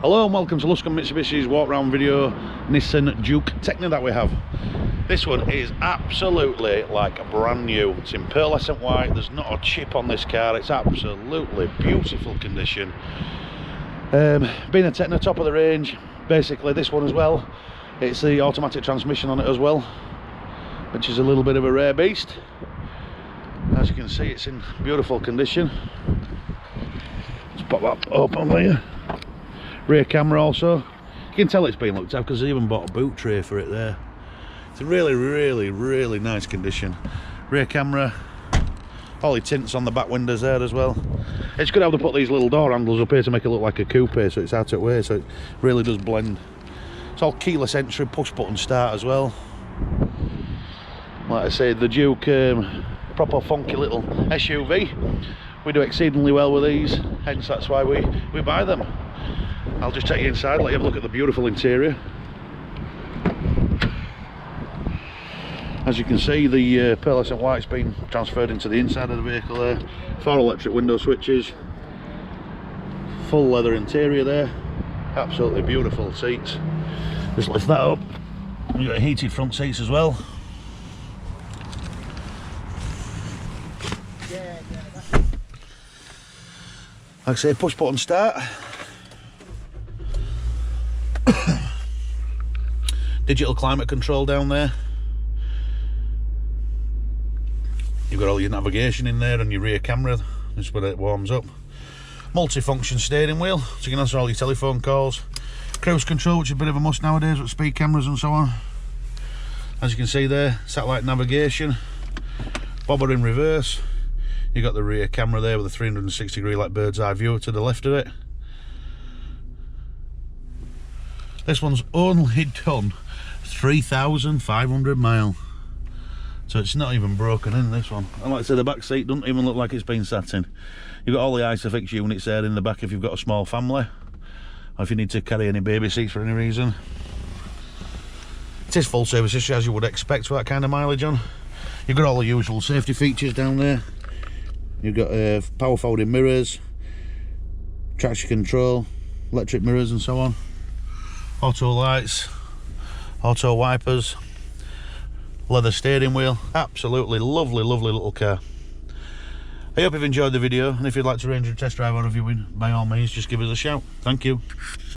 Hello and welcome to Luscombe Mitsubishi's walk round video. Nissan JUKE Tekna that we have. This one is absolutely like brand new. It's in pearlescent white. There's not a chip on this car. It's absolutely beautiful condition. Being a Tekna, top of the range. Basically this one as well, it's the automatic transmission on it as well, which is a little bit of a rare beast. As you can see, it's in beautiful condition. Let's pop that open for you. Rear camera also, you can tell it's been looked at because they even bought a boot tray for it there. It's a really nice condition. Rear camera, all the tints on the back windows there as well. It's good how they put these little door handles up here to make it look like a coupe, so it's out of way, so it really does blend. It's all keyless entry, push button start as well. Like I say, the JUKE, proper funky little SUV. We do exceedingly well with these, hence that's why we buy them. I'll just take you inside, let you have a look at the beautiful interior. As you can see, the pearlescent white's been transferred into the inside of the vehicle there. 4 electric window switches, full leather interior there, absolutely beautiful seats. Just lift that up, you've got heated front seats as well. Like I say, push button start. Digital climate control down there. You've got all your navigation in there and your rear camera. This is where it warms up. Multi-function steering wheel, so you can answer all your telephone calls. Cruise control, which is a bit of a must nowadays with speed cameras and so on. As you can see there, satellite navigation. Bobber in reverse. You've got the rear camera there with a 360 degree like bird's eye view to the left of it. This one's only done 3,500 miles, so it's not even broken in, this one. And like I said, the back seat doesn't even look like it's been sat in. You've got all the ISOFIX units there in the back if you've got a small family, or if you need to carry any baby seats for any reason. It is full service history, as you would expect for that kind of mileage on. You've got all the usual safety features down there. You've got power folding mirrors, traction control, electric mirrors and so on, auto lights, auto wipers, leather steering wheel. Absolutely lovely little car. I hope you've enjoyed the video, and if you'd like to arrange a test drive or review, by all means just give us a shout. Thank you.